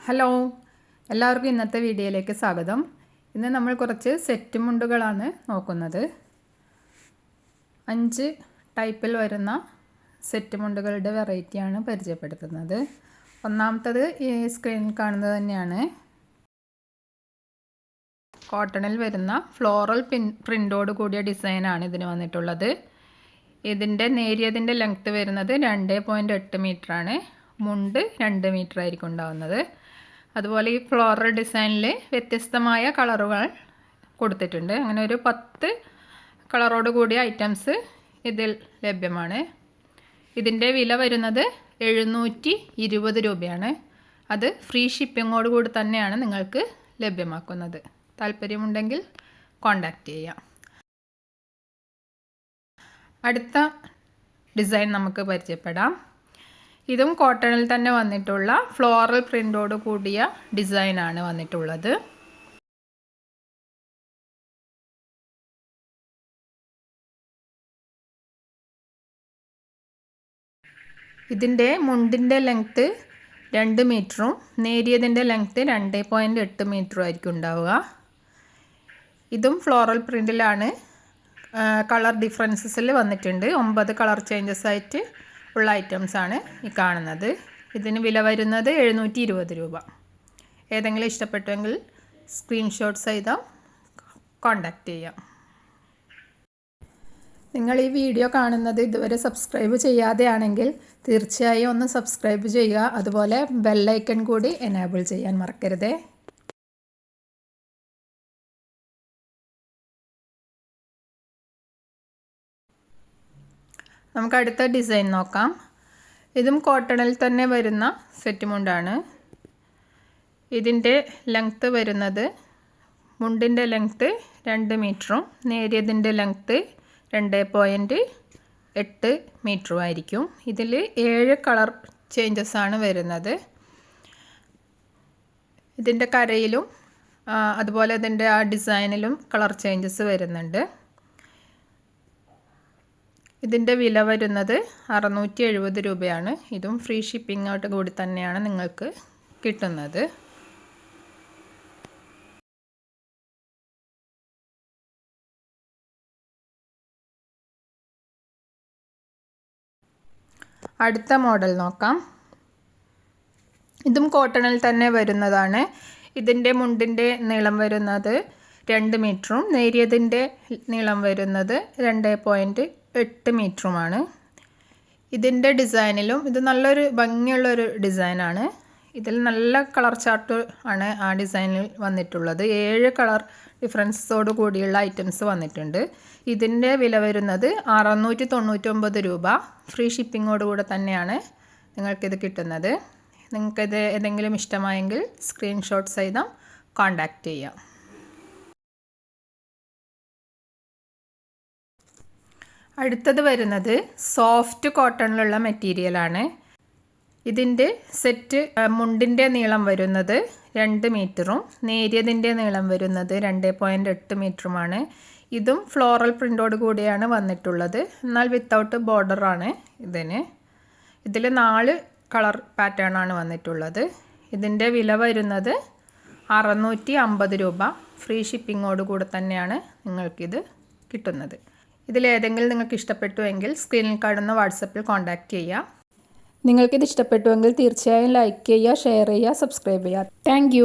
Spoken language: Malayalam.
ഹലോ, എല്ലാവർക്കും ഇന്നത്തെ വീഡിയോയിലേക്ക് സ്വാഗതം. ഇന്ന് നമ്മൾ കുറച്ച് സെറ്റ് മുണ്ടുകളാണ് നോക്കുന്നത്. 5 ടൈപ്പിൽ വരുന്ന സെറ്റ് മുണ്ടുകളുടെ വെറൈറ്റിയാണ് പരിചയപ്പെടുത്തുന്നത്. ഒന്നാമത്തത് ഈ സ്ക്രീനിൽ കാണുന്നത് തന്നെയാണ്. കോട്ടണിൽ വരുന്ന ഫ്ലോറൽ പ്രിൻ്റോട് കൂടിയ ഡിസൈനാണ് ഇതിന് വന്നിട്ടുള്ളത്. ഇതിൻ്റെ നേരിയതിൻ്റെ ലെങ്ത്ത് വരുന്നത് 2.8 മീറ്ററാണ്. മുണ്ട് 2 മീറ്റർ ആയിരിക്കും ഉണ്ടാവുന്നത്. അതുപോലെ ഈ ഫ്ലോറൽ ഡിസൈനിൽ വ്യത്യസ്തമായ കളറുകൾ കൊടുത്തിട്ടുണ്ട്. അങ്ങനെ ഒരു 10 കളറോട് കൂടിയ ഐറ്റംസ് ഇതിൽ ലഭ്യമാണ്. ഇതിൻ്റെ വില വരുന്നത് 720 രൂപയാണ്. അത് ഫ്രീ ഷിപ്പിങ്ങോട് കൂടി തന്നെയാണ് നിങ്ങൾക്ക് ലഭ്യമാക്കുന്നത്. താല്പര്യമുണ്ടെങ്കിൽ കോൺടാക്റ്റ് ചെയ്യാം. അടുത്ത ഡിസൈൻ നമുക്ക് പരിചയപ്പെടാം. ഇതും കോട്ടണിൽ തന്നെ വന്നിട്ടുള്ള ഫ്ലോറൽ പ്രിൻ്റോട് കൂടിയ ഡിസൈനാണ് വന്നിട്ടുള്ളത്. ഇതിൻ്റെ മുണ്ടിൻ്റെ ലെങ്ത്ത് 2 മീറ്ററും നേരിയതിൻ്റെ ലെങ്ത്ത് 2.8 മീറ്ററും ആയിരിക്കും ഉണ്ടാവുക. ഇതും ഫ്ലോറൽ പ്രിൻ്റിലാണ്. കളർ ഡിഫറൻസസിൽ വന്നിട്ടുണ്ട്. 9 കളർ ചേഞ്ചസ് ആയിട്ട് ഉള്ള ഐറ്റംസാണ് ഈ കാണുന്നത്. ഇതിന് വില വരുന്നത് 720 രൂപ. ഏതെങ്കിലും ഇഷ്ടപ്പെട്ടുവെങ്കിൽ സ്ക്രീൻഷോട്ട് സഹിതം കോൺടാക്റ്റ് ചെയ്യാം. നിങ്ങൾ ഈ വീഡിയോ കാണുന്നത് ഇതുവരെ സബ്സ്ക്രൈബ് ചെയ്യാതെയാണെങ്കിൽ തീർച്ചയായും ഒന്ന് സബ്സ്ക്രൈബ് ചെയ്യുക. അതുപോലെ ബെല്ലൈക്കൺ കൂടി എനേബിൾ ചെയ്യാൻ മറക്കരുതേ. നമുക്ക് അടുത്ത ഡിസൈൻ നോക്കാം. ഇതും കോട്ടണിൽ തന്നെ വരുന്ന സെറ്റ് മുണ്ടാണ്. ഇതിൻ്റെ ലെങ്ത്ത് വരുന്നത്, മുണ്ടിൻ്റെ ലെങ്ത്ത് 2 മീറ്ററും നേരിയതിൻ്റെ ലെങ്ത്ത് 2.8 മീറ്ററും ആയിരിക്കും. ഇതിൽ 7 കളർ ചേഞ്ചസ് ആണ് വരുന്നത്. ഇതിൻ്റെ കരയിലും അതുപോലെ ഇതിൻ്റെ ആ ഡിസൈനിലും കളർ ചേഞ്ചസ് വരുന്നുണ്ട്. ഇതിൻ്റെ വില വരുന്നത് 670 രൂപയാണ്. ഇതും ഫ്രീ ഷിപ്പിങ്ങോട്ട് കൂടി തന്നെയാണ് നിങ്ങൾക്ക് കിട്ടുന്നത്. അടുത്ത മോഡൽ നോക്കാം. ഇതും കോട്ടണിൽ തന്നെ വരുന്നതാണ്. ഇതിൻ്റെ മുണ്ടിൻ്റെ നീളം വരുന്നത് 2 മീറ്ററും നേരിയതിൻ്റെ നീളം വരുന്നത് 2.8 മീറ്ററുമാണ്. ഇതിൻ്റെ ഡിസൈനിലും ഇത് നല്ലൊരു ഭംഗിയുള്ളൊരു ഡിസൈനാണ്. ഇതിൽ നല്ല കളർ ചാർട്ട് ആണ് ആ ഡിസൈനിൽ വന്നിട്ടുള്ളത്. 7 കളർ ഡിഫറൻസോട് കൂടിയുള്ള ഐറ്റംസ് വന്നിട്ടുണ്ട്. ഇതിൻ്റെ വില വരുന്നത് 699 രൂപ. ഫ്രീ ഷിപ്പിങ്ങോട് കൂടെ തന്നെയാണ് നിങ്ങൾക്കിത് കിട്ടുന്നത്. നിങ്ങൾക്കിത് ഏതെങ്കിലും ഇഷ്ടമായെങ്കിൽ സ്ക്രീൻഷോട്ട് സഹിതം കോൺടാക്റ്റ് ചെയ്യാം. അടുത്തത് വരുന്നത് സോഫ്റ്റ് കോട്ടണിലുള്ള മെറ്റീരിയലാണ്. ഇതിൻ്റെ സെറ്റ് മുണ്ടിൻ്റെ നീളം വരുന്നത് 2 മീറ്ററും നേരിയതിൻ്റെ നീളം വരുന്നത് 2.8 മീറ്ററുമാണ്. ഇതും ഫ്ലോറൽ പ്രിൻ്റോട് കൂടിയാണ് വന്നിട്ടുള്ളത്. എന്നാൽ വിത്തൗട്ട് ബോർഡറാണ് ഇതിന്. ഇതിൽ 4 കളർ പാറ്റേൺ ആണ് വന്നിട്ടുള്ളത്. ഇതിൻ്റെ വില വരുന്നത് 650 രൂപ. ഫ്രീ ഷിപ്പിങ്ങോട് കൂടെ തന്നെയാണ് നിങ്ങൾക്കിത് കിട്ടുന്നത്. ഇതിലേതെങ്കിലും നിങ്ങൾക്ക് ഇഷ്ടപ്പെട്ടുവെങ്കിൽ സ്ക്രീനിൽ കാണുന്ന വാട്സപ്പിൽ കോൺടാക്റ്റ് ചെയ്യുക. നിങ്ങൾക്കിത് ഇഷ്ടപ്പെട്ടുവെങ്കിൽ തീർച്ചയായും ലൈക്ക് ചെയ്യുക, ഷെയർ ചെയ്യുക, സബ്സ്ക്രൈബ് ചെയ്യുക. താങ്ക്